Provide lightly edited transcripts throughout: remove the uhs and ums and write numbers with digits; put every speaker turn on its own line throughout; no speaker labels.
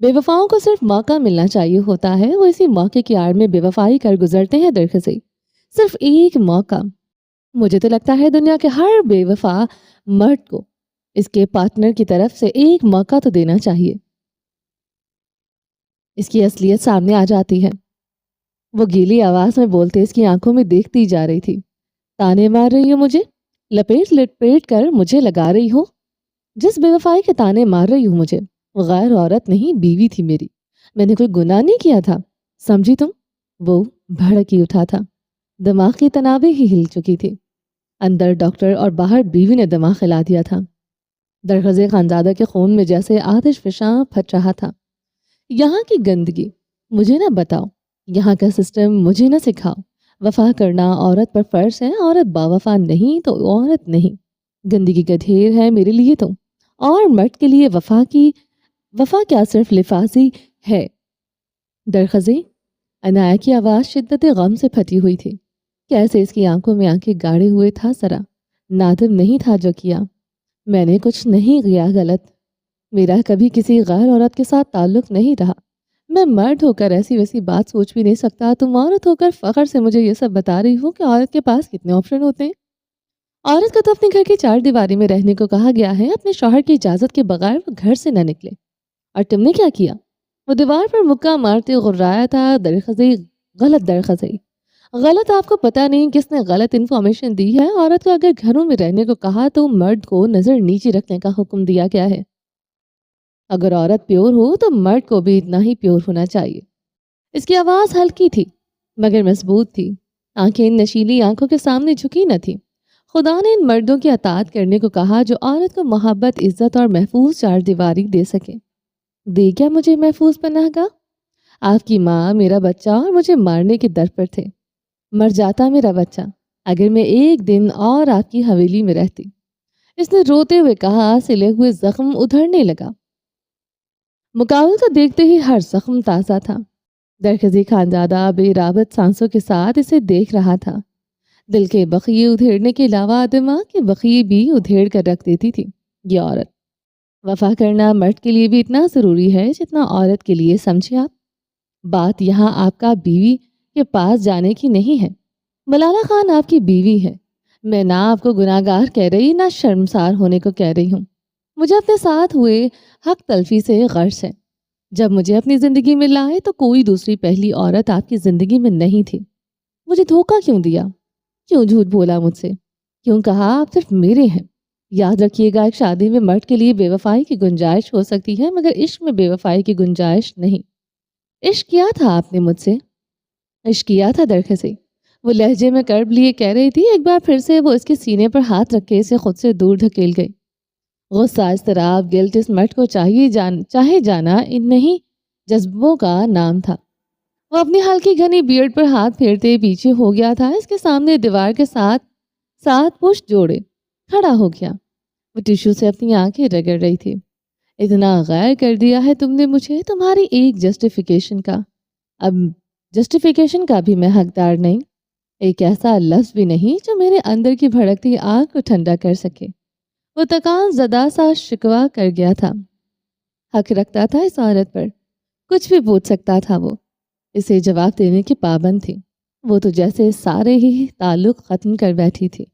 بے وفاؤں کو صرف موقع ملنا چاہیے ہوتا ہے، وہ اسی موقع کی آڑ میں بے وفائی کر گزرتے ہیں درخزی۔ صرف ایک موقع۔ مجھے تو لگتا ہے دنیا کے ہر بے وفا مرد کو اس کے پارٹنر کی طرف سے ایک موقع تو دینا چاہیے۔ اس کی اصلیت سامنے آ جاتی ہے۔ وہ گیلی آواز میں بولتے اس کی آنکھوں میں دیکھتی جا رہی تھی۔ تانے مار رہی ہو مجھے؟ لپیٹ لپیٹ کر مجھے لگا رہی ہو؟ جس بے وفائی کے تانے مار رہی ہوں مجھے، وہ غیر عورت نہیں، بیوی تھی میری۔ میں نے کوئی گناہ نہیں کیا تھا، سمجھی تم؟ وہ بھڑک ہی اٹھا تھا۔ دماغ کی تنابیں ہی ہل چکی تھی۔ اندر ڈاکٹر اور باہر بیوی نے دماغ ہلا دیا تھا۔ درخزے خانزادہ کے خون میں جیسے آتش فشاں پھٹ رہا تھا۔ یہاں کی گندگی مجھے نہ بتاؤ، یہاں کا سسٹم مجھے نہ سکھاؤ۔ وفا کرنا عورت پر فرض ہے، عورت باوفا نہیں تو عورت نہیں۔ گندگی کا ڈھیر ہے میرے لیے تو، اور مرد کے لیے وفا کیا صرف لفاظی ہے؟ درخزے، عنایہ کی آواز شدت غم سے پھٹی ہوئی تھی۔ کیسے اس کی آنکھوں میں آنکھیں گاڑے ہوئے تھا ذرا۔ نادم نہیں تھا جو کیا، میں نے کچھ نہیں کیا غلط۔ میرا کبھی کسی غیر عورت کے ساتھ تعلق نہیں رہا۔ میں مرد ہو کر ایسی ویسی بات سوچ بھی نہیں سکتا، تم عورت ہو کر فخر سے مجھے یہ سب بتا رہی ہو کہ عورت کے پاس کتنے آپشن ہوتے ہیں۔ عورت کو تو اپنے گھر کی چار دیواری میں رہنے کو کہا گیا ہے، اپنے شوہر کی اجازت کے بغیر وہ گھر سے نہ نکلے۔ اور تم نے کیا کیا؟ وہ دیوار پر مکہ مارتے غرایا تھا درخزی، غلط درخزی، غلط۔ آپ کو پتہ نہیں کس نے غلط انفارمیشن دی ہے۔ عورت کو اگر گھروں میں رہنے کو کہا تو مرد کو نظر نیچے رکھنے کا حکم دیا گیا ہے۔ اگر عورت پیور ہو تو مرد کو بھی اتنا ہی پیور ہونا چاہیے۔ اس کی آواز ہلکی تھی مگر مضبوط تھی۔ آنکھیں ان نشیلی آنکھوں کے سامنے جھکی نہ تھی۔ خدا نے ان مردوں کی اطاعت کرنے کو کہا جو عورت کو محبت، عزت اور محفوظ چار دیواری دے سکے۔ دے کیا مجھے محفوظ پناہ گاہ؟ آپ کی ماں، میرا بچہ اور مجھے مارنے کے در پر تھے۔ مر جاتا میرا بچہ اگر میں ایک دن اور آپ کی حویلی میں رہتی۔ اس نے روتے ہوئے کہا۔ سلے ہوئے زخم ادھڑنے لگا۔ مقابل کو دیکھتے ہی ہر زخم تازہ تھا۔ درخزی خانزادہ بے رابط سانسوں کے ساتھ اسے دیکھ رہا تھا۔ دل کے بخیے ادھیڑنے کے علاوہ دماغ کے بخیے بھی ادھیڑ کر رکھ دیتی تھی یہ عورت۔ وفا کرنا مرد کے لیے بھی اتنا ضروری ہے جتنا عورت کے لیے، سمجھے آپ؟ بات یہاں آپ کا بیوی کے پاس جانے کی نہیں ہے۔ ملالہ خان آپ کی بیوی ہے۔ میں نہ آپ کو گناہ گار کہہ رہی، نہ شرمسار ہونے کو کہہ رہی ہوں۔ مجھے اپنے ساتھ ہوئے حق تلفی سے غرض ہے۔ جب مجھے اپنی زندگی میں لائے تو کوئی دوسری پہلی عورت آپ کی زندگی میں نہیں تھی۔ مجھے دھوکہ کیوں دیا؟ کیوں جھوٹ بولا مجھ سے؟ کیوں کہا آپ صرف میرے ہیں؟ یاد رکھیے گا، ایک شادی میں مرد کے لیے بے وفائی کی گنجائش ہو سکتی ہے مگر عشق میں بے وفائی کی گنجائش نہیں۔ عشق کیا تھا آپ نے مجھ سے؟ عشق کیا تھا درخزی، وہ لہجے میں کرب لیے کہہ رہی تھی۔ ایک بار پھر سے وہ اس کے سینے پر ہاتھ رکھ کے اسے خود سے دور دھکیل گئی۔ غصہ، اضطراب، گلٹ اس مرد کو چاہے جانا ان نہیں جذبوں کا نام تھا۔ وہ اپنی ہلکی گھنی بیئرڈ پر ہاتھ پھیرتے پیچھے ہو گیا تھا۔ اس کے سامنے دیوار کے ساتھ پشت جوڑے کھڑا ہو گیا۔ وہ ٹیشو سے اپنی آنکھیں رگڑ رہی تھی۔ اتنا غیر کر دیا ہے تم نے مجھے، تمہاری ایک جسٹیفیکیشن کا۔ اب جسٹیفیکیشن کا بھی میں حقدار نہیں، ایک ایسا لفظ بھی نہیں جو میرے اندر کی بھڑکتی آگ کو ٹھنڈا کر سکے۔ وہ تکان زدہ سا شکوہ کر گیا تھا۔ حق رکھتا تھا اس عورت پر، کچھ بھی پوچھ سکتا تھا وہ، اسے جواب دینے کی پابند تھی۔ وہ تو جیسے سارے ہی تعلق ختم کر بیٹھی تھی۔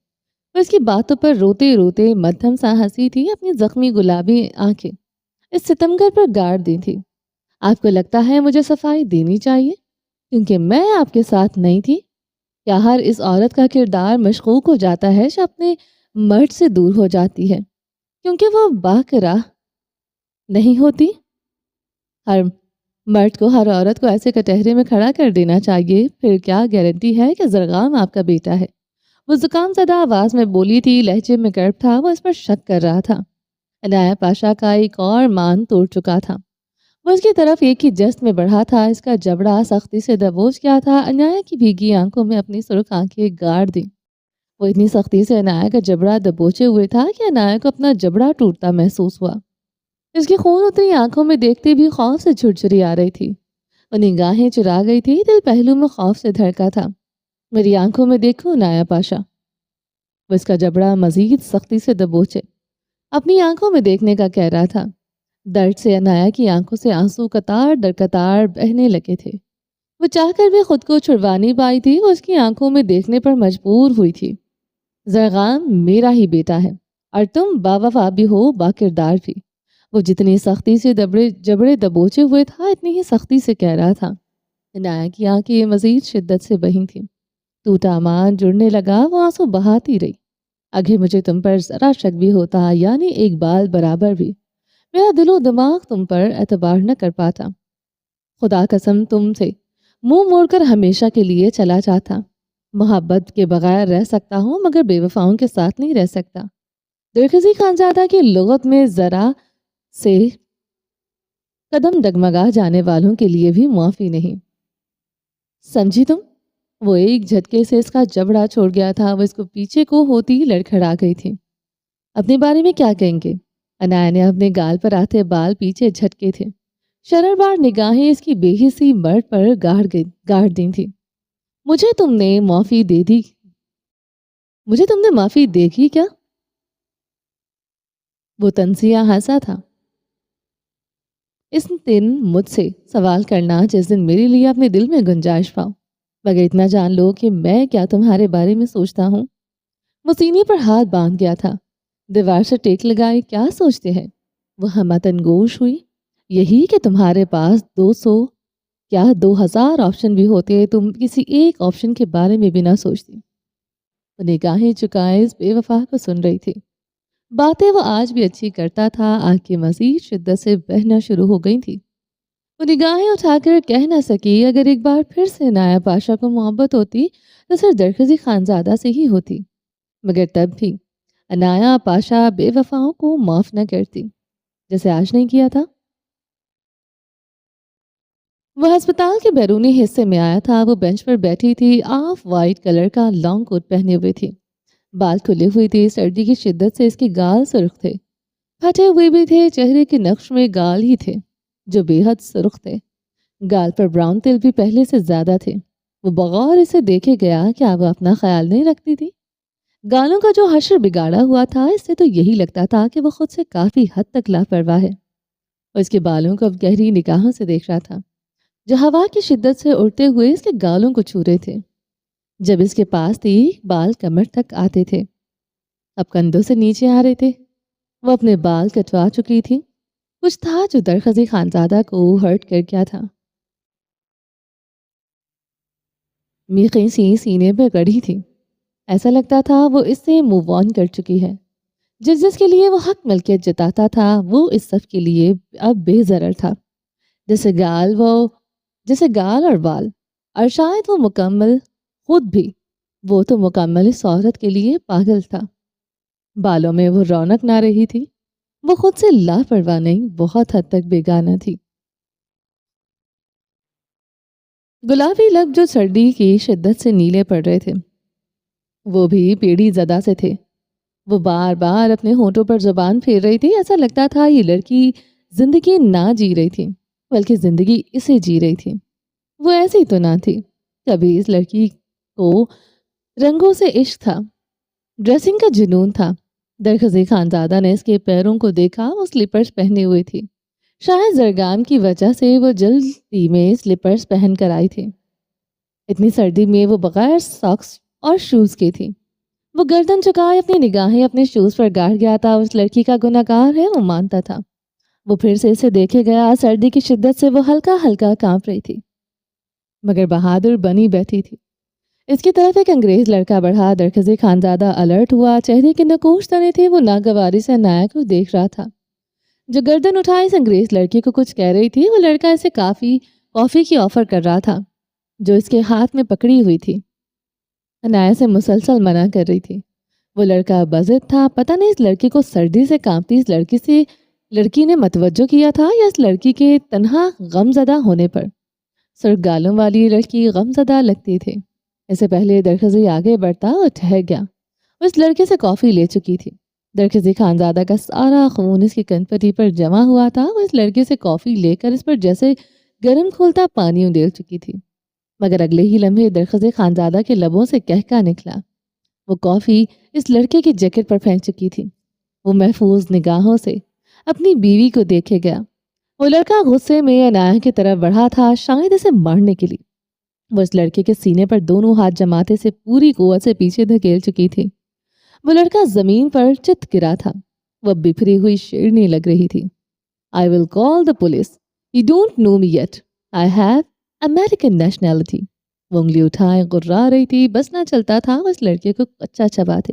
وہ اس کی باتوں پر روتے روتے مدھم سا ہنسی تھی، اپنی زخمی گلابی آنکھیں اس ستمگر پر گاڑ دی تھی۔ آپ کو لگتا ہے مجھے صفائی دینی چاہیے کیونکہ میں آپ کے ساتھ نہیں تھی؟ کیا ہر اس عورت کا کردار مشکوک ہو جاتا ہے جو اپنے مرد سے دور ہو جاتی ہے کیونکہ وہ باکراہ نہیں ہوتی؟ ہر مرد کو، ہر عورت کو ایسے کٹہرے میں کھڑا کر دینا چاہیے؟ پھر کیا گارنٹی ہے کہ زرغام آپ کا بیٹا ہے؟ وہ زکام زدہ آواز میں بولی تھی، لہجے میں کرب تھا۔ وہ اس پر شک کر رہا تھا۔ عنایہ پاشا کا ایک اور مان توڑ چکا تھا۔ وہ اس کی طرف ایک ہی جست میں بڑھا تھا، اس کا جبڑا سختی سے دبوچ گیا تھا۔ عنایہ کی بھیگی آنکھوں میں اپنی سرخ آنکھیں گاڑ دی۔ وہ اتنی سختی سے عنایہ کا جبڑا دبوچے ہوئے تھا کہ عنایہ کو اپنا جبڑا ٹوٹتا محسوس ہوا۔ اس کی خون اتری آنکھوں میں دیکھتے بھی خوف سے جھرجھری آ رہی تھی۔ وہ نگاہیں چرا گئی تھی، دل پہلو میں خوف سے دھڑکا تھا۔ میری آنکھوں میں دیکھو عنایہ پاشا۔ وہ اس کا جبڑا مزید سختی سے دبوچے اپنی آنکھوں میں دیکھنے کا کہہ رہا تھا۔ درد سے عنایا کی آنکھوں سے آنسو قطار در قطار بہنے لگے تھے۔ وہ چاہ کر بھی خود کو چھڑوا نہیں پائی تھی، وہ اس کی آنکھوں میں دیکھنے پر مجبور ہوئی تھی۔ زرغام میرا ہی بیٹا ہے اور تم باوفا بھی ہو، با کردار بھی۔ وہ جتنی سختی سے جبڑے دبوچے ہوئے تھا، اتنی ہی سختی سے کہہ رہا تھا۔ عنایا کی آنکھیں مزید شدت سے بہی تھیں۔ ٹوٹا مان جڑنے لگا، وہ آنسو بہاتی رہی۔ اگر مجھے تم پر ذرا شک بھی ہوتا، یعنی ایک بال برابر بھی، میرا دل و دماغ تم پر اعتبار نہ کر پاتا۔ خدا قسم تم سے منہ موڑ کر ہمیشہ کے لیے چلا جاتا۔ محبت کے بغیر رہ سکتا ہوں، مگر بے وفاؤں کے ساتھ نہیں رہ سکتا۔ درخزی خانزادہ کی لغت میں ذرا سے قدم ڈگمگا جانے والوں کے لیے بھی معافی نہیں۔ سمجھی تم؟ وہ ایک جھٹکے سے اس کا جبڑا چھوڑ گیا تھا۔ وہ اس کو پیچھے کو ہوتی لڑکھڑا گئی تھی۔ اپنے بارے میں کیا کہیں گے؟ عنایا نے اپنے گال پر آتے بال پیچھے جھٹکے تھے۔ شرربار نگاہیں اس کی بے حسی مرد پر گاڑ دی تھی۔ مجھے تم نے معافی دے گی کیا؟ وہ طنزیہ ہنسا تھا۔ اس دن مجھ سے سوال کرنا جس دن میرے لیے اپنے دل میں گنجائش پاؤ، مگر اتنا جان لو کہ میں کیا تمہارے بارے میں سوچتا ہوں۔ وہ سینے پر ہاتھ باندھ گیا تھا، دیوار سے ٹیک لگائے۔ کیا سوچتے ہیں؟ وہ ہمتن گوش ہوئی۔ یہی کہ تمہارے پاس 200 کیا 2000 آپشن بھی ہوتے، تم کسی ایک آپشن کے بارے میں بھی نہ سوچتی۔ وہ نگاہیں چکائے اس بے وفا کو سن رہی تھی۔ باتیں وہ آج بھی اچھی کرتا تھا، آنکھیں مزید شدت سے بہنا شروع ہو گئی تھی۔ وہ نگاہیں اٹھا کر کہہ نہ سکی، اگر ایک بار پھر سے عنایا پاشا کو محبت ہوتی تو صرف درخزی خانزادہ سے ہی ہوتی، مگر تب بھی عنایا پاشا بے وفاؤں کو معاف نہ کرتی، جیسے آج نہیں کیا تھا۔ وہ ہسپتال کے بیرونی حصے میں آیا تھا۔ وہ بینچ پر بیٹھی تھی، آف وائٹ کلر کا لانگ کوٹ پہنے ہوئے تھی، بال کھلے ہوئے تھے، سردی کی شدت سے اس کے گال سرخ تھے، پھٹے ہوئے بھی تھے، چہرے کے نقش میں گال ہی تھے جو بے حد سرخ تھے، گال پر براؤن تل بھی پہلے سے زیادہ تھے۔ وہ بغور اسے دیکھے گیا کیا وہ اپنا خیال نہیں رکھتی تھی؟ گالوں کا جو حشر بگاڑا ہوا تھا، اس سے تو یہی لگتا تھا کہ وہ خود سے کافی حد تک لاپرواہ ہے۔ اور اس کے بالوں کو اب گہری نگاہوں سے دیکھ رہا تھا جو ہوا کی شدت سے اڑتے ہوئے اس کے گالوں کو چھو رہے تھے۔ جب اس کے پاس تھی، بال کمر تک آتے تھے، اب کندھوں سے نیچے آ رہے تھے۔ وہ اپنے بال کٹوا چکی تھی۔ کچھ تھا جو درخزی خانزادہ کو ہرٹ کر گیا تھا۔ میخیں سی سینے پہ گڑھی تھی، ایسا لگتا تھا وہ اس سے موو آن کر چکی ہے۔ جس کے لیے وہ حق ملکیت جتاتا تھا، وہ اس سب کے لیے اب بے ضرر تھا، جیسے گال اور بال، اور شاید وہ مکمل خود بھی، وہ تو مکمل اس عورت کے لیے پاگل تھا۔ بالوں میں وہ رونق نہ رہی تھی، وہ خود سے لاپرواہ نہیں، بہت حد تک بیگانہ تھی۔ گلابی لب جو سردی کی شدت سے نیلے پڑ رہے تھے، وہ بھی پیڑی زدہ سے تھے۔ وہ بار بار اپنے ہونٹوں پر زبان پھیر رہی تھی، ایسا لگتا تھا یہ لڑکی زندگی نہ جی رہی تھی بلکہ زندگی اسے جی رہی تھی۔ وہ ایسی تو نہ تھی۔ کبھی اس لڑکی کو رنگوں سے عشق تھا، ڈریسنگ کا جنون تھا۔ درخزی خانزادہ نے اس کے پیروں کو دیکھا، وہ سلیپرز پہنے ہوئے تھی۔ شاید زرگام کی وجہ سے وہ جلدی میں سلیپرز پہن کر آئی تھی۔ اتنی سردی میں وہ بغیر ساکس اور شوز کی تھی۔ وہ گردن چکائے اپنی نگاہیں اپنے شوز پر گاڑ گیا تھا۔ اس لڑکی کا گناہگار ہے، وہ مانتا تھا۔ وہ پھر سے اسے دیکھے گیا، سردی کی شدت سے وہ ہلکا ہلکا کانپ رہی تھی، مگر بہادر بنی بیٹھی تھی۔ اس کی طرف ایک انگریز لڑکا بڑھا۔ درخزی خانزادہ الرٹ ہوا، چہرے کے نقوش تنے تھے، وہ ناگواری سے عنایا کو دیکھ رہا تھا جو گردن اٹھائے اس انگریز لڑکی کو کچھ کہہ رہی تھی۔ وہ لڑکا اسے کافی کی آفر کر رہا تھا جو اس کے ہاتھ میں پکڑی ہوئی تھی، عنایا سے مسلسل منع کر رہی تھی۔ وہ لڑکا بضد تھا، پتہ نہیں اس لڑکی کو سردی سے کانپتی اس لڑکی نے متوجہ کیا تھا یا اس لڑکی کے تنہا غم زدہ ہونے پر۔ سرخ گالوں والی لڑکی غم زدہ لگتی تھی۔ اس سے پہلے درخزی آگے بڑھتا اور ٹھہر گیا۔ وہ اس لڑکے سے کافی لے چکی تھی۔ درخزی خانزادہ کا سارا خون اس کی کنپٹی پر جمع ہوا تھا۔ وہ اس لڑکے سے کافی لے کر اس پر جیسے گرم کھولتا پانی اندیل چکی تھی، مگر اگلے ہی لمحے درخزی خانزادہ کے لبوں سے کہکا نکلا۔ وہ کافی اس لڑکے کی جیکٹ پر پھینک چکی تھی۔ وہ محفوظ نگاہوں سے اپنی بیوی کو دیکھے گیا۔ وہ لڑکا غصے میں عنایہ کی طرف بڑھا تھا، شاید اسے مارنے کے لیے۔ وہ اس لڑکے کے سینے پر دونوں ہاتھ جماتے سے پوری قوت سے پیچھے دھکیل چکی تھی۔ وہ لڑکا زمین پر چت گرا تھا۔ وہ بکھری ہوئی شیرنی لگ رہی تھی۔ I will call the police. You don't know me yet. I have American nationality. وہ انگلی اٹھائے غرا رہی تھی، بس نہ چلتا تھا وہ اس لڑکے کو کچا چباتے۔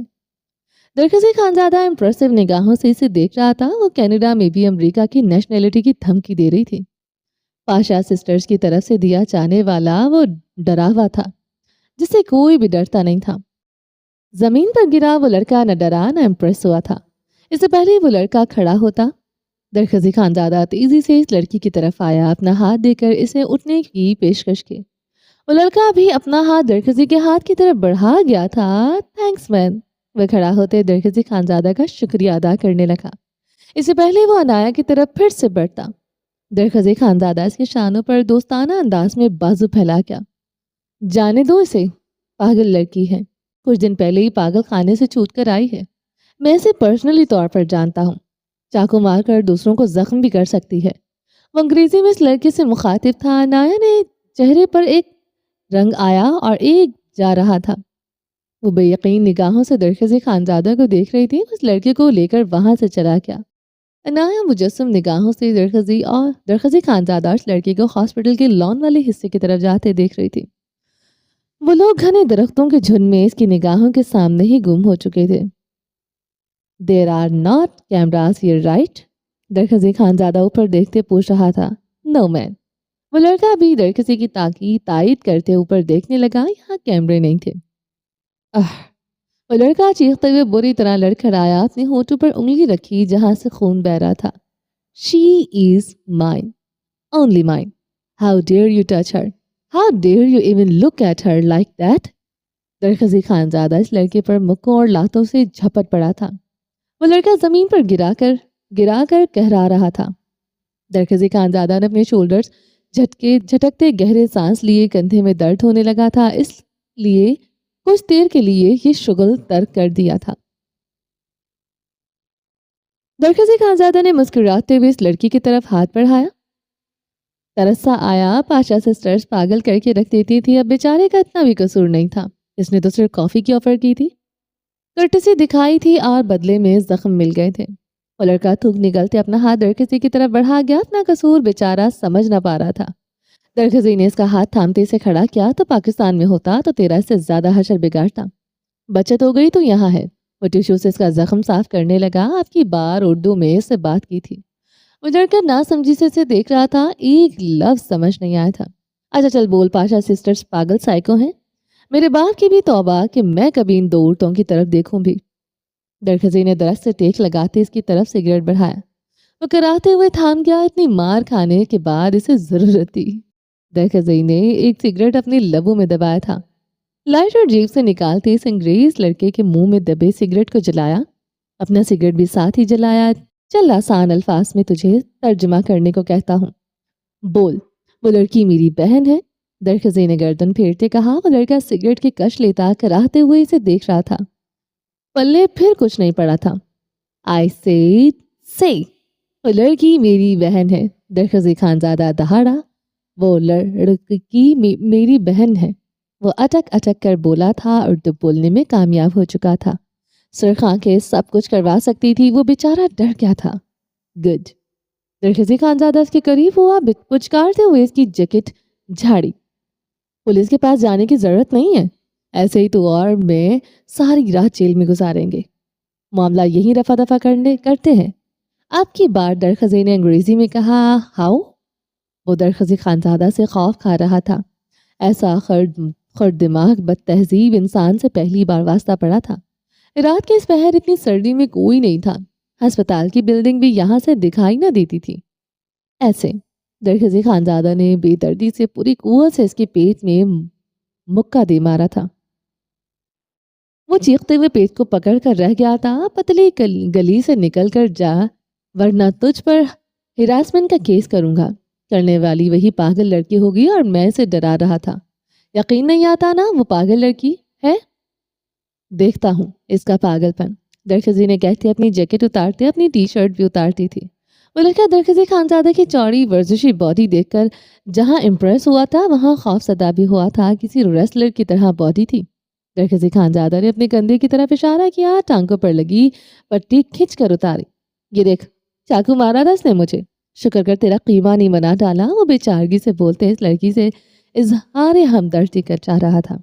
درخزی خانزادہ امپریسو نگاہوں سے اسے دیکھ رہا تھا۔ وہ کینیڈا میں بھی امریکہ کی نیشنلٹی کی دھمکی دے رہی تھی۔ پاشا سسٹرز کی طرف سے دیا جانے والا وہ ڈرا ہوا تھا جس سے کوئی بھی ڈرتا نہیں تھا۔ زمین پر گرا وہ لڑکا نہ ڈرا نہ امپریس ہوا تھا۔ اس سے پہلے وہ لڑکا کھڑا ہوتا، درخزی خانزادہ تیزی سے اس لڑکی کی طرف آیا، اپنا ہاتھ دے کر اسے اٹھنے کی پیشکش کی۔ وہ لڑکا بھی اپنا ہاتھ درخزی کے ہاتھ کی طرف بڑھا گیا تھا۔ تھینکس مین۔ وہ کھڑا ہوتے درخزی خانزادہ کا شکریہ ادا کرنے لگا۔ اس سے پہلے وہ عنایہ کی طرف پھر سے بڑھتا، درخزی خانزادہ اس کے شانوں پر دوستانہ انداز میں بازو پھیلا گیا۔ جانے دو اسے، پاگل لڑکی ہے، کچھ دن پہلے ہی پاگل خانے سے چھوٹ کر آئی ہے۔ میں اسے پرسنلی طور پر جانتا ہوں، چاقو مار کر دوسروں کو زخم بھی کر سکتی ہے۔ وہ انگریزی میں اس لڑکے سے مخاطب تھا۔ عنایہ نے چہرے پر ایک رنگ آیا اور ایک جا رہا تھا۔ وہ بے یقین نگاہوں سے درخزی خانزادہ کو دیکھ رہی تھی۔ اس لڑکے کو لے کر وہاں سے چلا گیا۔ عنایہ مجسم نگاہوں سے درخزی خانزادہ اس لڑکے کو ہاسپٹل کے لان والے حصے کی طرف جاتے دیکھ رہی تھی۔ وہ لوگ گھنے درختوں کے جھنڈ میں اس کی نگاہوں کے سامنے ہی گم ہو چکے تھے۔ There are not cameras here, right? درخزی Khanzada اوپر دیکھتے پوچھ رہا تھا۔ No man. وہ لڑکا بھی درخزی کی تائید کرتے اوپر دیکھنے لگا۔ یہاں کیمرے نہیں تھے۔ وہ لڑکا چیختے ہوئے بری طرح لڑکھڑایا، اپنے ہونٹوں پر انگلی رکھی جہاں سے خون بہ رہا تھا۔ She is mine. Only mine. How dare you touch her? How dare you even look at her like that? درخزی Khanzada اس لڑکے پر مکوں اور لاتوں سے جھپٹ پڑا تھا۔ وہ لڑکا زمین پر گرا کر کہرا رہا تھا۔ درخزی خانزادہ نے اپنے شولڈرز جھٹکتے گہرے سانس لیے، کندھے میں درد ہونے لگا تھا، اس لیے کچھ دیر کے لیے یہ شغل ترک کر دیا تھا۔ درخزی خانزادہ نے مسکراتے ہوئے اس لڑکی کی طرف ہاتھ بڑھایا۔ ترسا آیا، پاشا سسٹرز پاگل کر کے رکھ دیتی تھی، اب بیچارے کا اتنا بھی قصور نہیں تھا، اس نے تو صرف کافی کی آفر کی تھی، کرٹسی دکھائی تھی اور بدلے میں زخم مل گئے تھے۔ وہ لڑکا تھوک نگلتے اپنا ہاتھ درخزی کی طرف بڑھا گیا، اپنا قصور بیچارہ سمجھ نہ پا رہا تھا۔ درخزی نے اس کا ہاتھ تھامتے سے کھڑا کیا، تو پاکستان میں ہوتا تو تیرا اس سے زیادہ حشر بگاڑتا۔ بچت ہو گئی تو یہاں ہے۔ وہ ٹیشو سے اس کا زخم صاف کرنے لگا۔ آپ کی بار اردو میں اس سے بات کی تھی۔ وہ ڈر کر نہ سمجھی سے اسے دیکھ رہا تھا، ایک لفظ سمجھ نہیں آیا تھا۔ اچھا چل بول، پاشا سسٹرز پاگل سائیکو ہیں؟ میرے باپ کی بھی توبہ کہ میں کبھی ان دو عورتوں کی طرف دیکھوں بھی۔ درخزی نے درخت سے ٹیک لگاتے اس کی طرف سگریٹ بڑھایا۔ وہ کراتے ہوئے تھام گیا، اتنی مار کھانے کے بعد اسے ضرورت تھی۔ درخزی نے ایک سگریٹ اپنے لبوں میں دبایا تھا۔ لائٹر جیب سے نکالتے اس انگریز لڑکے کے منہ میں دبے سگریٹ کو جلایا، اپنا سگریٹ بھی ساتھ ہی جلایا۔ چل آسان الفاظ میں تجھے ترجمہ کرنے کو کہتا ہوں، بول، وہ لڑکی میری بہن ہے؟ درخزی نے گردن پھیرتے کہا۔ وہ لڑکا سگریٹ کی کش لیتا کراہتے ہوئے اسے دیکھ رہا تھا۔ پلے پھر کچھ نہیں پڑا تھا۔ I said say. وہ لڑکی میری بہن ہے، درخزی خانزادہ دہاڑا۔ وہ لڑکی میری بہن ہے، وہ اٹک اٹک کر بولا تھا، اردو بولنے میں کامیاب ہو چکا تھا۔ سرخ آنکھیں سب کچھ کروا سکتی تھی، وہ بیچارہ ڈر گیا تھا۔ گڈ۔ درخزی خانزادہ اس کے قریب ہوا، پچکارتے ہوئے اس کی جیکٹ جھاڑی۔ پولیس کے پاس جانے کی ضرورت نہیں ہے، ایسے ہی تو اور میں ساری رات جیل میں گزاریں گے، معاملہ یہی رفع دفع کرتے ہیں۔ آپ کی بار، درخزی نے انگریزی میں کہا۔ ہاؤ؟ وہ درخزی خانزادہ سے خوف کھا رہا تھا۔ ایسا خرد دماغ بد تہذیب انسان سے پہلی بار واسطہ پڑا تھا۔ رات کے اس پہر اتنی سردی میں کوئی نہیں تھا، ہسپتال کی بلڈنگ بھی یہاں سے دکھائی نہ دیتی تھی۔ ایسے درخزی خانزادہ نے بے دردی سے پوری قوت سے اس کے پیٹ میں مکہ دے مارا تھا۔ وہ چیختے ہوئے پیٹ کو پکڑ کر رہ گیا تھا۔ پتلی گلی سے نکل کر جا، ورنہ تجھ پر ہراسمنٹ کا کیس کروں گا۔ کرنے والی وہی پاگل لڑکی ہوگی اور میں اسے ڈرا رہا تھا۔ یقین نہیں آتا نا وہ پاگل لڑکی ہے؟ دیکھتا ہوں اس کا پاگل پن، درخزی نے کہتے اپنی جیکٹ اتارتے اپنی ٹی شرٹ بھی اتارتی تھی۔ وہ لڑکا درخزی خانزادہ کی چوڑی ورزشی باڈی دیکھ کر جہاں امپریس ہوا تھا وہاں خوف زدہ بھی ہوا تھا. کسی ریسلر کی طرح باڈی تھی. درخزی خانزادہ نے اپنے کندھے کی طرف اشارہ کیا. ٹانگوں پر لگی پٹی کھینچ کر اتاری. یہ دیکھ چاقو مارا تھا اس نے مجھے. شکر کر تیرا قیمہ نہیں بنا ڈالا. وہ بے چارگی سے بولتے اس لڑکی سے اظہار ہمدردی کر چاہ رہا تھا.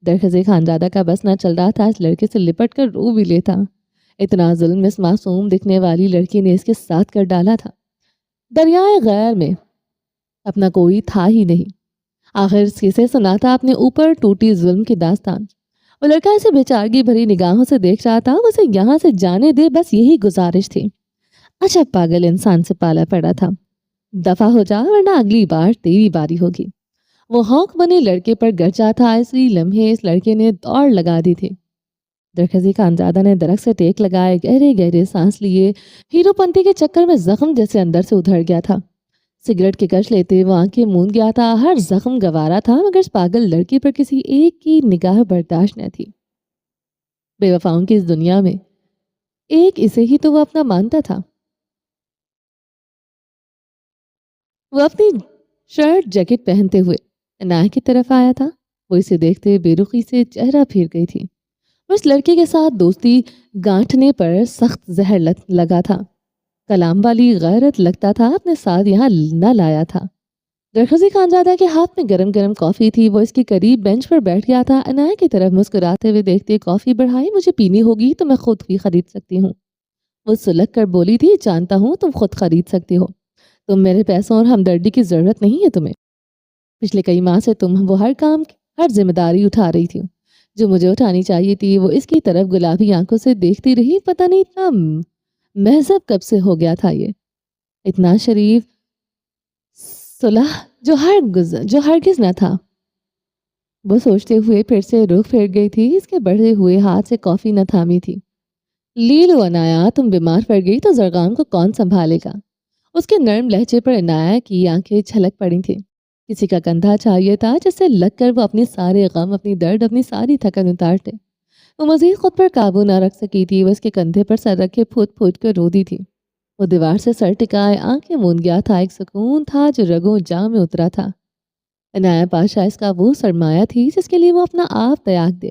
درخزی خانزادہ کا بس نہ چل رہا تھا. اس لڑکے سے لپٹ کر رو بھی لیتا. اتنا ظلم اس معصوم دکھنے والی لڑکی نے اس کے ساتھ کر ڈالا تھا. دریائے غیر میں اپنا کوئی تھا ہی نہیں. آخر اس کسے سنا تھا اپنے اوپر ٹوٹی ظلم کی داستان. وہ لڑکا اسے بےچارگی بھری نگاہوں سے دیکھ رہا تھا. اسے یہاں سے جانے دے بس یہی گزارش تھی. اچھا پاگل انسان سے پالا پڑا تھا. دفع ہو جا ورنہ اگلی بار تیری باری ہوگی. وہ ہونک بنے لڑکے پر گرجا تھا. اسی لمحے اس لڑکے نے دوڑ لگا دی تھی. درخزی خانزادہ نے درخت سے ٹیک لگائے. گہرے گہرے سانس لیے. ہیرو پنتی کے چکر میں زخم جیسے اندر سے ادھر گیا تھا. سگریٹ کی کش لیتے وہ آنکھیں موند گیا تھا. ہر زخم گوارا تھا مگر اس پاگل لڑکی پر کسی ایک کی نگاہ برداشت نہ تھی. بے وفاؤں کی اس دنیا میں ایک اسے ہی تو وہ اپنا مانتا تھا. وہ اپنی شرٹ جیکٹ پہنتے ہوئے عنایہ کی طرف آیا تھا. وہ اسے دیکھتے بے رخی سے چہرہ پھیر گئی تھی. وہ اس لڑکے کے ساتھ دوستی گانٹھنے پر سخت زہر لگا تھا. کلام والی غیرت لگتا تھا اپنے ساتھ یہاں نہ لایا تھا. درخزی خانزادہ کے ہاتھ میں گرم گرم کافی تھی. وہ اس کے قریب بینچ پر بیٹھ گیا تھا. عنایہ کی طرف مسکراتے ہوئے دیکھتے کافی بڑھائی. مجھے پینی ہوگی تو میں خود بھی خرید سکتی ہوں. وہ سلگ کر بولی تھی جانتا ہوں تم خود خرید سکتی ہو. تم میرے پیسوں اور ہمدردی کی ضرورت نہیں ہے تمہیں. پچھلے کئی ماہ سے تم وہ ہر کام ہر ذمہ داری اٹھا رہی تھی جو مجھے اٹھانی چاہیے تھی. وہ اس کی طرف گلابی آنکھوں سے دیکھتی رہی. پتہ نہیں اتنا مہذب کب سے ہو گیا تھا یہ. اتنا شریف صلح جو ہرگز نہ تھا. وہ سوچتے ہوئے پھر سے رخ پھیر گئی تھی. اس کے بڑھے ہوئے ہاتھ سے کافی نہ تھامی تھی. لی لو عنایہ تم بیمار پڑ گئی تو زرغام کو کون سنبھالے گا. اس کے نرم لہجے پر عنایہ کی آنکھیں چھلک پڑی تھیں. کسی کا کندھا چاہیے تھا جس سے لگ کر وہ اپنی سارے غم اپنی درد اپنی ساری تھکن اتارتے. وہ مزید خود پر قابو نہ رکھ سکی تھی. وہ اس کے کندھے پر سر رکھے پھوٹ پھوٹ کر رو دی تھی. وہ دیوار سے سر ٹکائے آنکھیں موند گیا تھا. ایک سکون تھا جو رگوں جاں میں اترا تھا. عنایہ پاشا اس کا وہ سرمایہ تھی جس کے لیے وہ اپنا آپ تیاگ دے.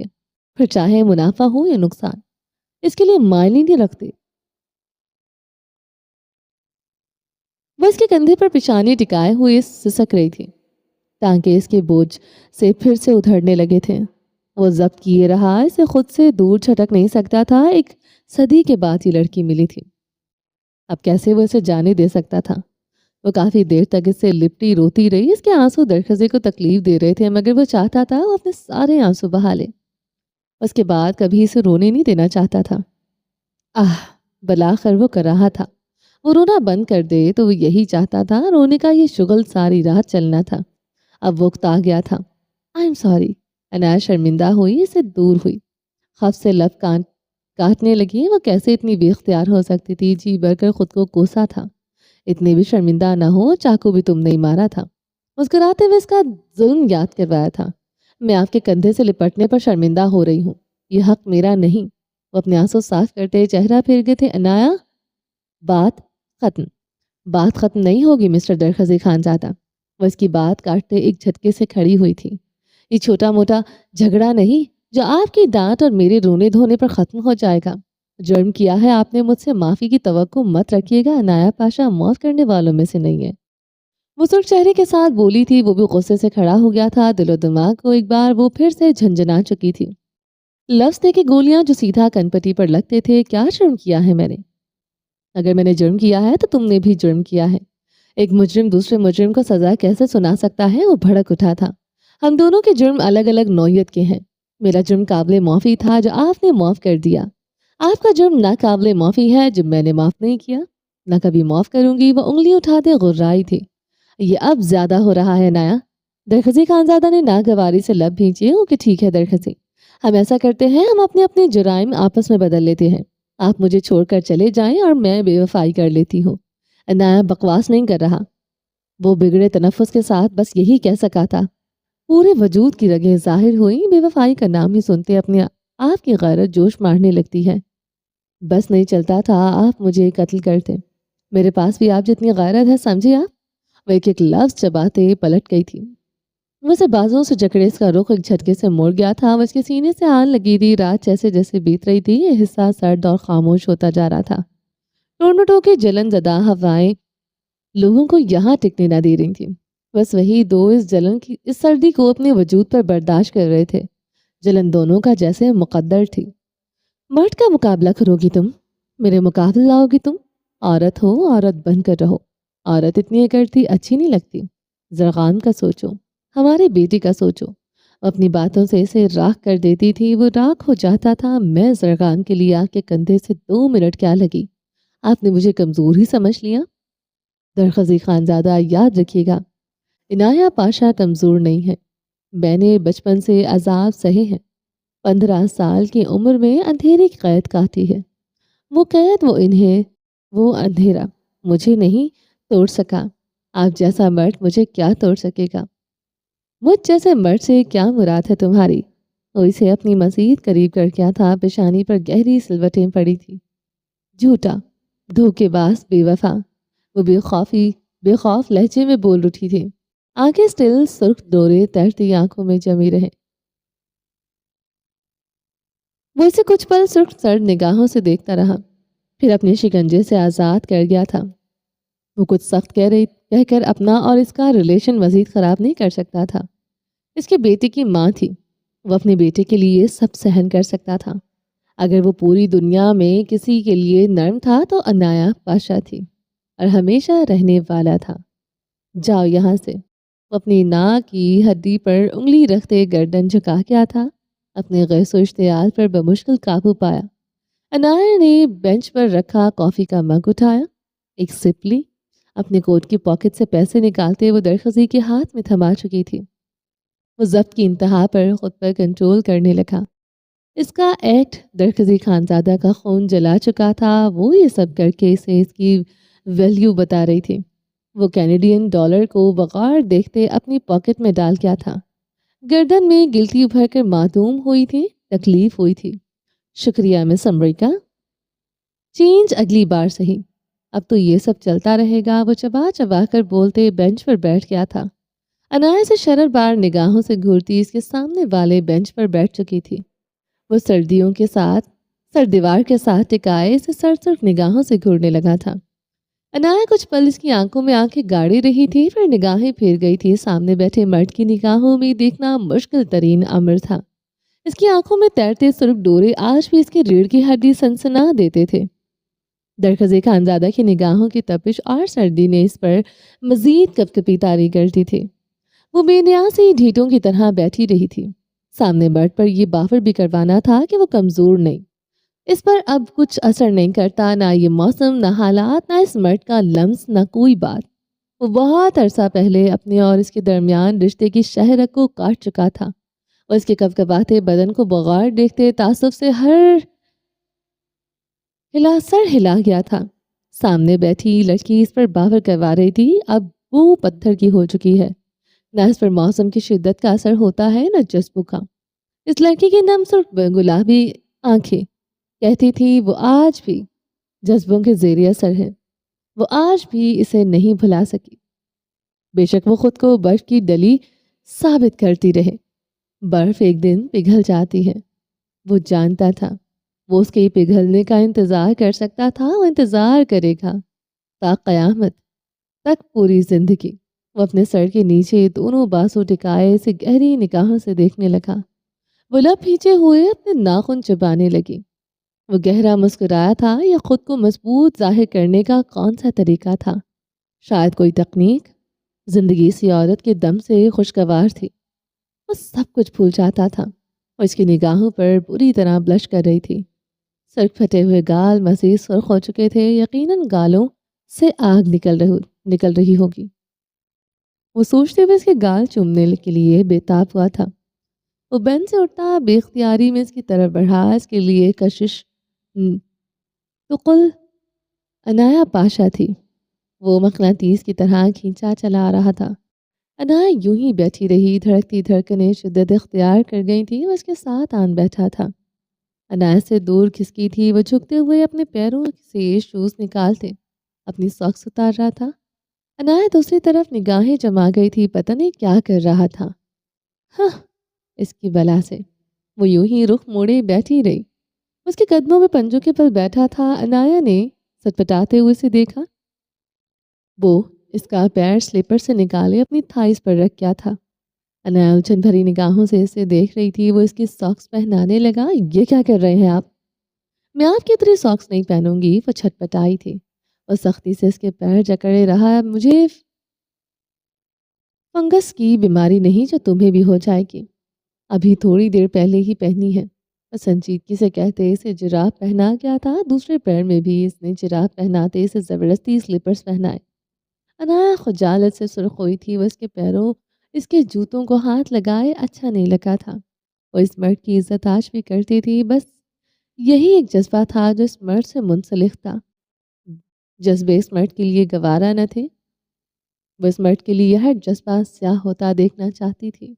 پھر چاہے منافع ہو یا نقصان اس کے لیے معنی نہیں رکھتے. وہ اس کے کندھے پر پیشانی ٹکائے ہوئے سسک رہی تھی. ٹانکے اس کے بوجھ سے پھر سے ادھرنے لگے تھے. وہ ضبط کیے رہا. اسے خود سے دور چھٹک نہیں سکتا تھا. ایک صدی کے بعد یہ لڑکی ملی تھی. اب کیسے وہ اسے جانے دے سکتا تھا. وہ کافی دیر تک اس سے لپٹی روتی رہی. اس کے آنسو درخزے کو تکلیف دے رہے تھے مگر وہ چاہتا تھا وہ اپنے سارے آنسو بہا لے. اس کے بعد کبھی اسے رونے نہیں دینا چاہتا تھا. بلاخر وہ کر رہا تھا. وہ رونا بند کر دے تو وہ یہی چاہتا تھا. رونے کا یہ شغل ساری رات چلنا تھا. اب وقت آ گیا تھا. I am sorry. عنایہ شرمندہ ہوئی. اسے دور ہوئی. خف سے لب کاٹنے لگی. وہ کیسے اتنی بے اختیار ہو سکتی تھی. جی بھر کر خود کو کوسا تھا. اتنے بھی شرمندہ نہ ہو. چاقو بھی تم نہیں مارا تھا. مسکراتے ہوئے اس کا ظلم یاد کروایا تھا. میں آپ کے کندھے سے لپٹنے پر شرمندہ ہو رہی ہوں. یہ حق میرا نہیں. وہ اپنے آنسو صاف کرتے چہرہ پھیر گئے تھے. عنایہ بات ختم نہیں ہوگی مسٹر درخزی خانزادہ. وہ اس کی بات کاٹتے ایک جھٹکے سے کھڑی ہوئی تھی. یہ چھوٹا موٹا جھگڑا نہیں جو آپ کی ڈانٹ اور میرے رونے دھونے پر ختم ہو جائے گا. جرم کیا ہے آپ نے. مجھ سے معافی کی توقع مت رکھیے گا. عنایہ پاشا معاف کرنے والوں میں سے نہیں ہے. وہ سرخ چہرے کے ساتھ بولی تھی. وہ بھی غصے سے کھڑا ہو گیا تھا. دل و دماغ کو ایک بار وہ پھر سے جھنجھنا چکی تھی. لفظ تھے کہ گولیاں جو سیدھا کنپٹی پر لگتے تھے. کیا جرم کیا ہے میں نے. اگر میں نے جرم کیا ہے تو تم نے بھی جرم کیا ہے. ایک مجرم دوسرے مجرم کو سزا کیسے سنا سکتا ہے. وہ بھڑک اٹھا تھا. ہم دونوں کے جرم الگ الگ نوعیت کے ہیں. میرا جرم قابل معافی تھا جو آپ نے معاف کر دیا. آپ کا جرم ناقابل معافی ہے جو میں نے معاف نہیں کیا. نہ کبھی معاف کروں گی. وہ انگلی اٹھاتے غرائی تھی. یہ اب زیادہ ہو رہا ہے عنایہ. درخزی خانزادہ نے ناگواری سے لب بھینچے. اوکے ٹھیک ہے درخزی. ہم ایسا کرتے ہیں. ہم اپنے اپنے جرائم آپس میں بدل لیتے ہیں. آپ مجھے چھوڑ کر چلے جائیں اور میں بے وفائی کر لیتی ہوں. عنایہ بکواس نہیں کر رہا. وہ بگڑے تنفس کے ساتھ بس یہی کہہ سکا تھا. پورے وجود کی رگیں ظاہر ہوئیں. بے وفائی کا نام ہی سنتے اپنے آپ کی غیرت جوش مارنے لگتی ہے. بس نہیں چلتا تھا آپ مجھے قتل کرتے. میرے پاس بھی آپ جتنی غیرت ہے، سمجھے آپ؟ وہ ایک ایک لفظ چباتے پلٹ گئی تھی۔ وہ اسے بازوؤں سے جکڑے اس کا رخ ایک جھٹکے سے مڑ گیا تھا۔ وہ اس کے سینے سے آن لگی تھی۔ رات جیسے جیسے بیت رہی تھی، یہ حصہ سرد اور خاموش ہوتا جا رہا تھا۔ ٹورنٹو کی جلن زدہ ہوائیں لوگوں کو یہاں ٹکنے نہ دے رہی تھیں۔ بس وہی دو اس جلن کی اس سردی کو اپنے وجود پر برداشت کر رہے تھے۔ جلن دونوں کا جیسے مقدر تھی۔ مرد کا مقابلہ کرو گی تم، میرے مقابلے لاؤ گی تم؟ عورت ہو، عورت بن کر رہو۔ عورت اتنی کرتی اچھی نہیں لگتی۔ زرغان کا سوچو، ہمارے بیٹی کا سوچو۔ وہ اپنی باتوں سے اسے راکھ کر دیتی تھی۔ وہ راکھ ہو جاتا تھا۔ میں زرغان کے لیے آگ کے کندھے سے 2 منٹ کیا لگی؟ آپ نے مجھے کمزور ہی سمجھ لیا؟ درخزی خانزادہ، یاد رکھیے گا، عنایہ پاشا کمزور نہیں ہے۔ میں نے بچپن سے عذاب سہے ہیں۔ 15 سال کی عمر میں اندھیرے کی قید کاٹی ہے۔ وہ قید، وہ اندھیرا مجھے نہیں توڑ سکا۔ آپ جیسا مرد مجھے کیا توڑ سکے گا؟ مجھ جیسے مرد سے کیا مراد ہے تمہاری؟ وہ اسے اپنی مزید قریب کر گیا تھا۔ پیشانی پر گہری سلوٹیں پڑی تھی۔ جھوٹا، دھوکے باز، بے وفا۔ وہ بے خوف لہجے میں بول اٹھی تھی۔ آنکھیں سٹل سرخ ڈورے تیرتی آنکھوں میں جمی رہے۔ وہ اسے کچھ پل سرخ سرد نگاہوں سے دیکھتا رہا، پھر اپنے شکنجے سے آزاد کر گیا تھا۔ وہ کچھ سخت کہہ کر اپنا اور اس کا ریلیشن مزید خراب نہیں کر سکتا تھا۔ اس کے بیٹے کی ماں تھی۔ وہ اپنے بیٹے کے لیے سب سہن کر سکتا تھا۔ اگر وہ پوری دنیا میں کسی کے لیے نرم تھا تو عنایہ پاشا تھی، اور ہمیشہ رہنے والا تھا۔ جاؤ یہاں سے۔ وہ اپنی ناک کی ہڈی پر انگلی رکھتے گردن جھکا کیا تھا۔ اپنے غیظ و اشتعال پر بمشکل قابو پایا۔ عنایہ نے بینچ پر رکھا کافی کا مگ اٹھایا، ایک سپ لی۔ اپنے کوٹ کی پاکٹ سے پیسے نکالتے وہ درخزی کے ہاتھ میں تھما چکی تھی۔ وہ ضبط کی انتہا پر خود پر کنٹرول کرنے لگا۔ اس کا ایکٹ درخزی خانزادہ کا خون جلا چکا تھا۔ وہ یہ سب کر کے اسے اس کی ویلیو بتا رہی تھی۔ وہ کینیڈین ڈالر کو بغور دیکھتے اپنی پاکٹ میں ڈال کیا تھا۔ گردن میں گلٹی ابھر کر معدوم ہوئی تھی، تکلیف ہوئی تھی۔ شکریہ مس امریکہ، چینج اگلی بار صحیح، اب تو یہ سب چلتا رہے گا۔ وہ چبا چبا کر بولتے بینچ پر بیٹھ گیا تھا۔ عنایہ سے شرر بار نگاہوں سے گھورتی اس کے سامنے والے بینچ پر بیٹھ چکی تھی۔ وہ سر دیوار کے ساتھ ٹکائے اسے سرسرخ نگاہوں سے گھورنے لگا تھا۔ عنایہ کچھ پل اس کی آنکھوں میں آنکھیں گاڑی رہی تھی، پھر نگاہیں پھیر گئی تھی۔ سامنے بیٹھے مرد کی نگاہوں میں دیکھنا مشکل ترین امر تھا۔ اس کی آنکھوں میں تیرتے سرخ ڈورے آج بھی اس کی ریڑھ کی ہڈی سنسنا دیتے تھے۔ درخزی خانزادہ کی نگاہوں کی تپش اور سردی نے اس پر مزید کپکپی طاری کرتی تھی۔ وہ بے نیازی ڈھیٹوں کی طرح بیٹھی رہی تھی۔ سامنے مرد پر یہ باور بھی کروانا تھا کہ وہ کمزور نہیں۔ اس پر اب کچھ اثر نہیں کرتا، نہ یہ موسم، نہ حالات، نہ اس مرد کا لمس، نہ کوئی بات۔ وہ بہت عرصہ پہلے اپنے اور اس کے درمیان رشتے کی شہ رگ کو کاٹ چکا تھا۔ وہ اس کے کپکپاتے بدن کو بغور دیکھتے تعصب سے سر ہلا گیا تھا۔ سامنے بیٹھی لڑکی اس پر باور کروا رہی تھی، اب وہ پتھر کی ہو چکی ہے۔ نہ اس پر موسم کی شدت کا اثر ہوتا ہے، نہ جذبوں کا۔ اس لڑکی کی نم سرخ گلابی آنکھیں کہتی تھی وہ آج بھی جذبوں کے زیر اثر ہے۔ وہ آج بھی اسے نہیں بھلا سکی۔ بے شک وہ خود کو برف کی ڈلی ثابت کرتی رہے، برف ایک دن پگھل جاتی ہے۔ وہ جانتا تھا، وہ اس کے پگھلنے کا انتظار کر سکتا تھا۔ وہ انتظار کرے گا تا قیامت تک، پوری زندگی۔ وہ اپنے سر کے نیچے دونوں بازو ٹکائے اسے گہری نگاہوں سے دیکھنے لگا۔ وہ لب کھینچے ہوئے اپنے ناخن چبانے لگی۔ وہ گہرا مسکرایا تھا، یا خود کو مضبوط ظاہر کرنے کا کون سا طریقہ تھا؟ شاید کوئی تکنیک۔ زندگی اسی عورت کے دم سے خوشگوار تھی۔ وہ سب کچھ بھول جاتا تھا۔ اور اس کی نگاہوں پر بری طرح بلش کر رہی تھی۔ سرخ پھٹے ہوئے گال مزید سرخ ہو چکے تھے، یقیناً گالوں سے آگ نکل رہی ہوگی۔ وہ سوچتے ہوئے اس کے گال چومنے کے لیے بےتاب ہوا تھا۔ وہ بینچ سے اٹھتا بے اختیاری میں اس کی طرف بڑھا۔ اس کے لیے کشش تقل عنایہ پاشا تھی۔ وہ مقناطیس کی طرح کھینچا چلا آ رہا تھا۔ عنایہ یوں ہی بیٹھی رہی، دھڑکتی دھڑکنیں شدت اختیار کر گئی تھی۔ وہ اس کے ساتھ آن بیٹھا تھا۔ عنایہ سے دور کھسکی تھی۔ وہ جھکتے ہوئے اپنے پیروں سے شوز نکالتے اپنی ساکس اتار رہا تھا۔ عنایت دوسری طرف نگاہیں جما گئی تھی، پتہ نہیں کیا کر رہا تھا۔ ہاں، اس کی بلا سے وہ یوں ہی رخ موڑے بیٹھی رہی۔ اس کے قدموں میں پنجوں کے بل بیٹھا تھا۔ عنایا نے سٹپٹاتے ہوئے اسے دیکھا۔ وہ اس کا پیر سلیپر سے نکالے اپنی تھائز پر رکھ کیا تھا۔ عنایا الجھن بھری نگاہوں سے اسے دیکھ رہی تھی۔ وہ اس کی ساکس پہنانے لگا۔ یہ کیا کر رہے ہیں آپ؟ میں آپ کی طرح ساکس نہیں پہنوں گی، وہ چھٹپٹائی تھی۔ وہ سختی سے اس کے پیر جکڑے رہا۔ مجھے فنگس کی بیماری نہیں جو تمہیں بھی ہو جائے گی، ابھی تھوڑی دیر پہلے ہی پہنی ہے۔ وہ سنجیدگی سے کہتے اسے جراب پہنا گیا تھا۔ دوسرے پیر میں بھی اس نے جراب پہناتے اسے زبردستی سلیپرز پہنائے۔ عنایا خجالت سے سرخ ہوئی تھی۔ وہ اس کے پیروں، اس کے جوتوں کو ہاتھ لگائے اچھا نہیں لگا تھا۔ وہ اس مرد کی عزت آج بھی کرتی تھی، بس یہی ایک جذبہ تھا جو اس مرد سے منسلک تھا۔ جذبے اس مرد کے لیے گوارا نہ تھے۔ وہ اس مرد کے لیے ہر جذبہ سیاہ ہوتا دیکھنا چاہتی تھی۔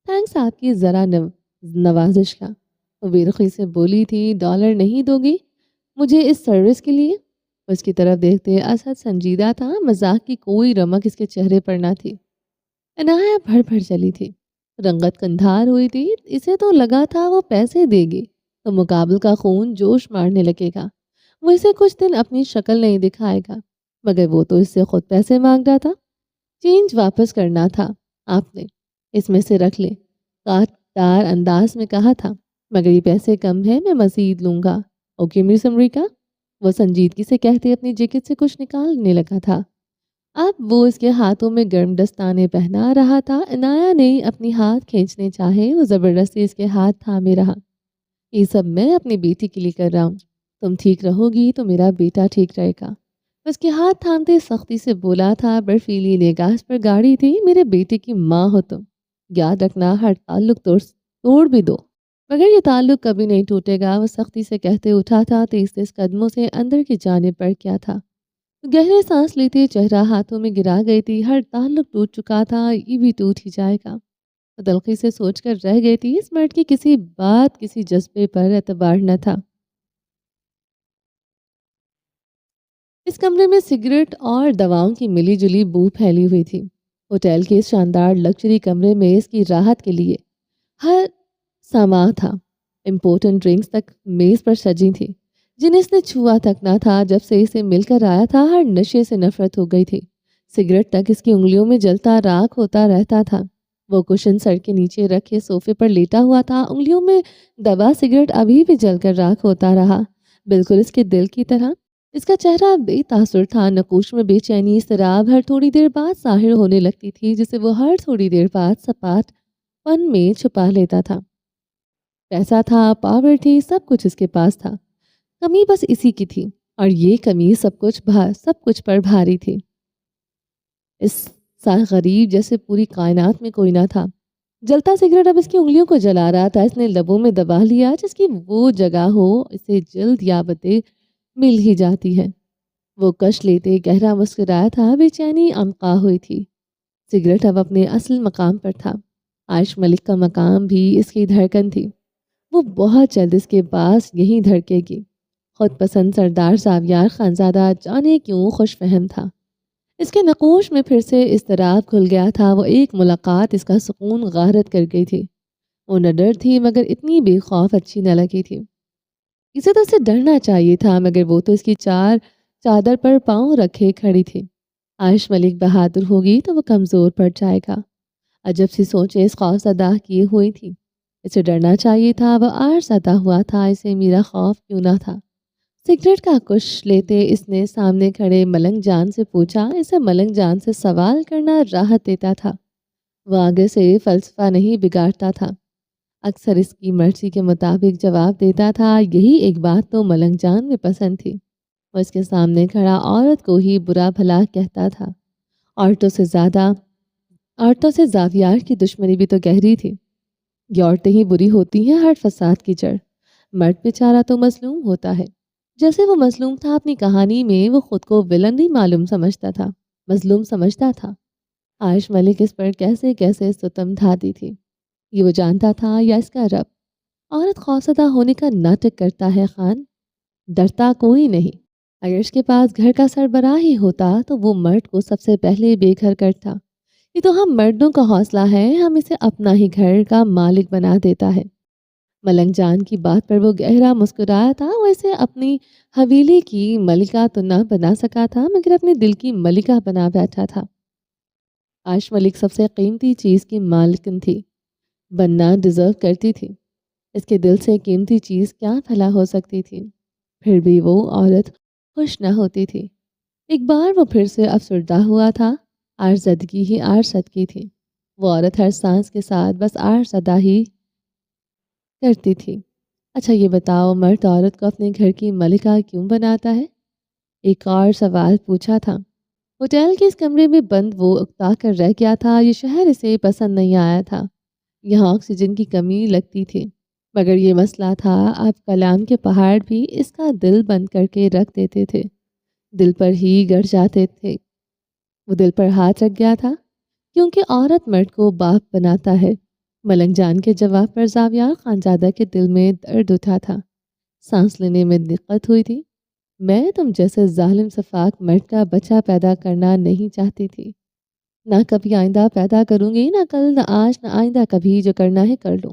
تھینکس آپ کی ذرا نوازش کا، وہ بے رخی سے بولی تھی۔ $1 نہیں دو گی مجھے اس سروس کے لیے؟ اس کی طرف دیکھتے اسد سنجیدہ تھا، مذاق کی کوئی رمق اس کے چہرے پر نہ تھی۔ عنایا بھڑ بھڑ چلی تھی، رنگت کندھار ہوئی تھی۔ اسے تو لگا تھا وہ پیسے دے گی تو مقابل کا خون جوش مارنے لگے گا، وہ اسے کچھ دن اپنی شکل نہیں دکھائے گا، مگر وہ تو اس سے خود پیسے مانگ رہا تھا۔ چینج واپس کرنا تھا آپ نے، اس میں سے رکھ لے، کاٹدار انداز میں کہا تھا، مگر یہ پیسے کم ہیں، میں مزید لوں گا۔ اوکے مس امریکہ، وہ سنجیدگی سے کہتے اپنی جیکٹ سے کچھ نکالنے لگا تھا۔ اب وہ اس کے ہاتھوں میں گرم دستانے پہنا رہا تھا۔ عنایا نے اپنی ہاتھ کھینچنے چاہے، وہ زبردستی اس کے ہاتھ تھامے رہا۔ یہ سب میں اپنی بیٹی کے لیے کر رہا ہوں، تم ٹھیک رہو گی تو میرا بیٹا ٹھیک رہے گا۔ اس کے ہاتھ تھامتے سختی سے بولا تھا، برفیلی نگاہ پر گاڑی تھی، میرے بیٹے کی ماں ہو تم، یاد رکھنا ہر تعلق توڑ بھی دو مگر یہ تعلق کبھی نہیں ٹوٹے گا۔ وہ سختی سے کہتے اٹھا تھا، تیز تیز قدموں سے اندر کی جانب بڑھ گیا تھا۔ گہرے سانس لیتے چہرہ ہاتھوں میں گرا گئی تھی۔ ہر تعلق ٹوٹ چکا تھا، یہ بھی ٹوٹ ہی جائے گا۔ وہ تلخی سے سوچ کر رہ گئی تھی، اس مرد کی کسی بات، کسی جذبے پر اعتبار نہ تھا۔ اس کمرے میں سگریٹ اور دواؤں کی ملی جلی بو پھیلی ہوئی تھی۔ ہوٹل کے اس شاندار لگژری کمرے میں اس کی راحت کے لیے ہر سامان تھا۔ امپورٹنٹ ڈرنکس تک میز پر سجی تھی، جنہیں اس نے چھوا تک نہ تھا جب سے اسے مل کر آیا تھا۔ ہر نشے سے نفرت ہو گئی تھی، سگریٹ تک اس کی انگلیوں میں جلتا راکھ ہوتا رہتا تھا۔ وہ کشن سر کے نیچے رکھے صوفے پر لیٹا ہوا تھا، انگلیوں میں دبا سگریٹ ابھی بھی جل کر راکھ ہوتا رہا، بالکل اس کے دل کی طرح۔ اس کا چہرہ بے تاثر تھا، نقوش میں بے چینی اضطراب ہر تھوڑی دیر بعد ظاہر ہونے لگتی تھی، جسے وہ ہر تھوڑی دیر بعد سپاٹ پن میں چھپا لیتا تھا۔ پیسہ تھا، پاور تھی، سب کچھ اس کے پاس تھا، کمی بس اسی کی تھی، اور یہ کمی سب کچھ پر بھاری تھی۔ اس سا غریب جیسے پوری کائنات میں کوئی نہ تھا۔ جلتا سگریٹ اب اس کی انگلیوں کو جلا رہا تھا۔ اس نے لبوں میں دبا لیا، جس کی وہ جگہ ہو اسے جلد یابتیں مل ہی جاتی ہے۔ وہ کش لیتے گہرا مسکرایا تھا، بے چینی عنقا ہوئی تھی۔ سگریٹ اب اپنے اصل مقام پر تھا، عائش ملک کا مقام بھی اس کی دھڑکن تھی۔ وہ بہت جلد اس کے پاس یہیں دھڑکے گی۔ خود پسند سردار زاویار خانزادہ جانے کیوں خوش فہم تھا۔ اس کے نقوش میں پھر سے اضطراب کھل گیا تھا۔ وہ ایک ملاقات اس کا سکون غارت کر گئی تھی۔ وہ نہ ڈر تھی مگر اتنی بے خوف اچھی نہ لگی تھی۔ اسے تو اسے ڈرنا چاہیے تھا، مگر وہ تو اس کی چادر پر پاؤں رکھے کھڑی تھی۔ عائش ملک بہادر ہوگی تو وہ کمزور پڑ جائے گا۔ عجب سی سوچیں اس خوف زدہ کیے ہوئی تھی۔ اسے ڈرنا چاہیے تھا، وہ آر زدہ ہوا تھا، اسے میرا خوف کیوں نہ تھا۔ سگریٹ کا کش لیتے اس نے سامنے کھڑے ملنگ جان سے پوچھا۔ اسے ملنگ جان سے سوال کرنا راحت دیتا تھا، وہ آگے سے فلسفہ نہیں بگاڑتا تھا، اکثر اس کی مرضی کے مطابق جواب دیتا تھا۔ یہی ایک بات تو ملنگ جان میں پسند تھی، وہ اس کے سامنے کھڑا عورت کو ہی برا بھلا کہتا تھا۔ عورتوں سے زاویار کی دشمنی بھی تو گہری تھی۔ یہ عورتیں ہی بری ہوتی ہیں ہر فساد کی جڑ، مرد بیچارہ تو مظلوم ہوتا ہے۔ جیسے وہ مظلوم تھا اپنی کہانی میں، وہ خود کو ولن نہیں معلوم سمجھتا تھا، مظلوم سمجھتا تھا۔ عائش ملک اس پر کیسے کیسے ستم ڈھاتی تھی، یہ وہ جانتا تھا یا اس کا رب؟ عورت خوفزدہ ہونے کا ناٹک کرتا ہے خان، ڈرتا کوئی نہیں۔ اگر اس کے پاس گھر کا سربراہ ہی ہوتا تو وہ مرد کو سب سے پہلے بے گھر کرتا۔ یہ تو ہم مردوں کا حوصلہ ہے، ہم اسے اپنا ہی گھر کا مالک بنا دیتا ہے۔ ملنگ جان کی بات پر وہ گہرا مسکرایا تھا۔ وہ اسے اپنی حویلی کی ملکہ تو نہ بنا سکا تھا مگر اپنے دل کی ملکہ بنا بیٹھا تھا۔ عائش ملک سب سے قیمتی چیز کی مالکن تھی، بننا ڈیزرو کرتی تھی۔ اس کے دل سے قیمتی چیز کیا بھلا ہو سکتی تھی؟ پھر بھی وہ عورت خوش نہ ہوتی تھی۔ ایک بار وہ پھر سے افسردہ ہوا تھا۔ آرزدگی ہی آرزدگی تھی۔ وہ عورت ہر سانس کے ساتھ بس آرزدہ ہی کرتی تھی۔ اچھا یہ بتاؤ، مرد عورت کو اپنے گھر کی ملکہ کیوں بناتا ہے؟ ایک اور سوال پوچھا تھا۔ ہوٹل کے اس کمرے میں بند وہ اکتا کر رہ گیا تھا۔ یہ شہر اسے پسند نہیں آیا تھا۔ یہاں آکسیجن کی کمی لگتی تھی، مگر یہ مسئلہ تھا اب کلام کے پہاڑ بھی اس کا دل بند کر کے رکھ دیتے تھے، دل پر ہی گڑ جاتے تھے۔ وہ دل پر ہاتھ رکھ گیا تھا کیونکہ عورت مرد کو باپ بناتا ہے۔ ملنگ جان کے جواب پر زاویار خانزادہ کے دل میں درد اٹھا تھا، سانس لینے میں دقت ہوئی تھی۔ میں تم جیسے ظالم شفاق مرد کا بچہ پیدا کرنا نہیں چاہتی تھی، نہ کبھی آئندہ پیدا کروں گی، نہ کل نہ آج نہ آئندہ کبھی، جو کرنا ہے کر لو۔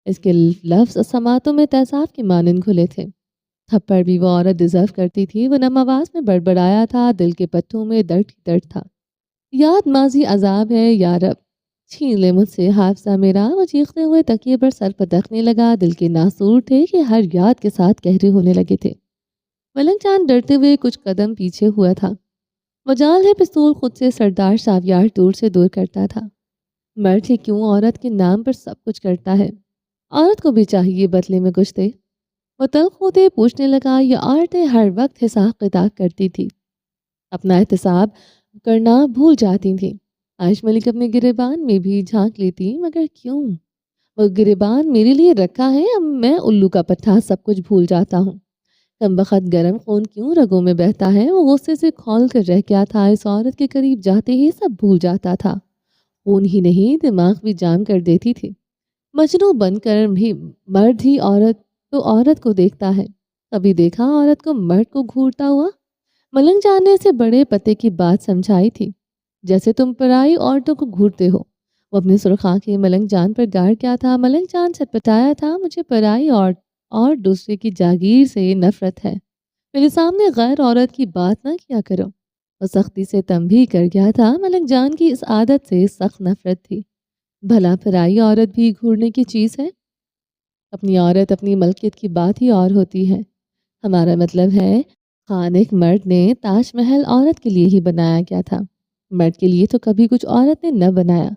اس کے لفظ سماعتوں میں تیزاب کی مانند گھلے تھے۔ تھپڑ بھی وہ عورت ڈیزرو کرتی تھی۔ وہ نم آواز میں بڑبڑایا تھا، دل کے پٹھوں میں درد ہی درد تھا۔ یاد ماضی عذاب ہے یا رب، چھین لے مجھ سے حافظہ میرا۔ وہ چیختے ہوئے تکیے پر سر پٹکنے لگا۔ دل کے ناسور تھے کہ ہر یاد کے ساتھ گہرے ہونے لگے تھے۔ ملنگ چاند ڈرتے ہوئے کچھ قدم پیچھے ہوا تھا۔ مجال ہے پستول خود سے سردار ساویار دور سے دور کرتا تھا۔ مرد ہی کیوں عورت کے نام پر سب کچھ کرتا ہے؟ عورت کو بھی چاہیے بدلے میں کچھ دے۔ وہ تلخ ہوتے پوچھنے لگا، یہ عورتیں ہر وقت حساب کتاب کرتی تھی، اپنا احتساب کرنا بھول جاتی تھیں۔ عائش ملک اپنے گریبان میں بھی جھانک لیتی، مگر کیوں؟ وہ گریبان میرے لیے رکھا ہے، اب میں الو کا پٹھا سب کچھ بھول جاتا ہوں۔ کم بخت گرم خون کیوں رگوں میں بہتا ہے؟ وہ غصے سے کھول کر رہ گیا تھا۔ اس عورت کے قریب جاتے ہی سب بھول جاتا تھا، خون ہی نہیں دماغ بھی جام کر دیتی تھی۔ مجنوں بن کر بھی مرد ہی عورت کو دیکھتا ہے۔ کبھی دیکھا عورت کو مرد کو گھورتا ہوا؟ ملنگ جان نے اسے بڑے پتے کی بات سمجھائی تھی، جیسے تم پرائی عورتوں کو گھورتے ہو۔ وہ اپنے سرخ آنکھیں ملنگ جان پر گاڑ کیا تھا۔ ملنگ جان چٹپٹایا تھا، مجھے پرائی اور دوسرے کی جاگیر سے نفرت ہے۔ میرے سامنے غیر عورت کی بات نہ کیا کرو۔ وہ سختی سے تنبیہ کر گیا تھا۔ ملنگ جان کی اس عادت سے سخت نفرت تھی۔ بھلا پرائی عورت بھی گھورنے کی چیز ہے؟ اپنی عورت اپنی ملکیت کی بات ہی اور ہوتی ہے۔ ہمارا مطلب ہے خان ایک مرد نے تاج محل عورت کے لیے ہی بنایا کیا تھا، مرد کے لیے تو کبھی کچھ عورت نے نہ بنایا۔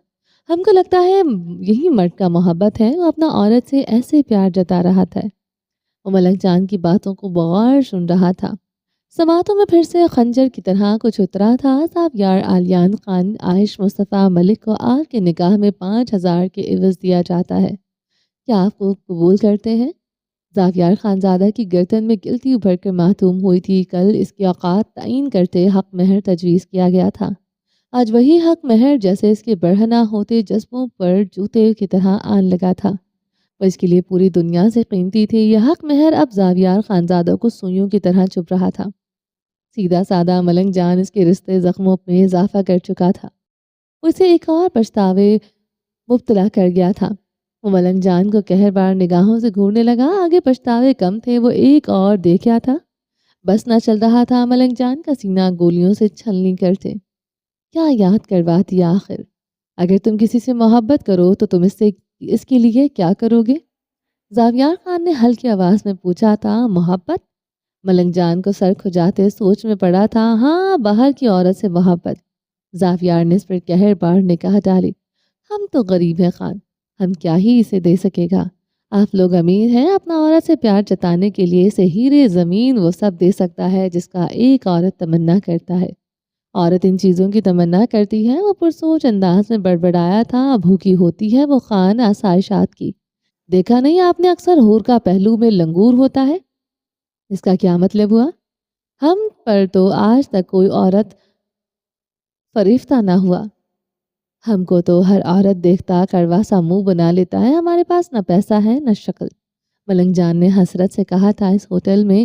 ہم کو لگتا ہے یہی مرد کا محبت ہے۔ وہ اپنا عورت سے ایسے پیار جتا رہا تھا۔ وہ ملنگ جان کی باتوں کو بغور سن رہا تھا۔ سماعتوں میں پھر سے خنجر کی طرح کچھ اترا تھا۔ زاویار عالیان خان عائش مصطفیٰ ملک کو آگ کے نگاہ میں 5,000 کے عوض دیا جاتا ہے، کیا آپ کو قبول کرتے ہیں؟ زاویار خانزادہ کی گردن میں گلتی ابھر کر معتوم ہوئی تھی۔ کل اس کے اوقات تعین کرتے حق مہر تجویز کیا گیا تھا، آج وہی حق مہر جیسے اس کے برہنہ ہوتے جذبوں پر جوتے کی طرح آن لگا تھا۔ وہ اس کے لیے پوری دنیا سے قیمتی تھی۔ یہ حق مہر اب زاویار خانزادہ کو سوئیوں کی طرح چبھ رہا تھا۔ سیدھا سادہ ملنگ جان اس کے رشتے زخموں میں اضافہ کر چکا تھا۔ وہ اسے ایک اور پچھتاوے مبتلا کر گیا تھا۔ وہ ملنگ جان کو قہر بار نگاہوں سے گھورنے لگا۔ آگے پچھتاوے کم تھے، وہ ایک اور دیکھا تھا۔ بس نہ چل رہا تھا ملنگ جان کا سینہ گولیوں سے چھلنی کرتے۔ کیا یاد کرواتی آخر؟ اگر تم کسی سے محبت کرو تو تم اس کے لیے کیا کرو گے؟ زاویار خان نے ہلکی آواز میں پوچھا تھا۔ محبت؟ ملنگ جان کو سر کھجاتے سوچ میں پڑا تھا۔ ہاں، باہر کی عورت سے محبت۔ زاویار نے اس پر قہر بار نگاہ ڈالی۔ ہم تو غریب ہیں خان، ہم کیا ہی اسے دے سکے گا؟ آپ لوگ امیر ہیں، اپنا عورت سے پیار جتانے کے لیے اسے ہیرے زمین وہ سب دے سکتا ہے جس کا ایک عورت تمنا کرتا ہے۔ عورت ان چیزوں کی تمنا کرتی ہے، وہ پرسوچ انداز میں بڑبڑایا تھا۔ بھوکی ہوتی ہے وہ خان آسائشات کی، دیکھا نہیں آپ نے اکثر حور کا پہلو میں لنگور ہوتا ہے؟ اس کا کیا مطلب ہوا؟ ہم پر تو آج تک کوئی عورت فریفتہ نہ ہوا، ہم کو تو ہر عورت دیکھتا کڑوا سا منہ بنا لیتا ہے۔ ہمارے پاس نہ پیسہ ہے نہ شکل۔ ملنگ جان نے حسرت سے کہا تھا، اس ہوٹل میں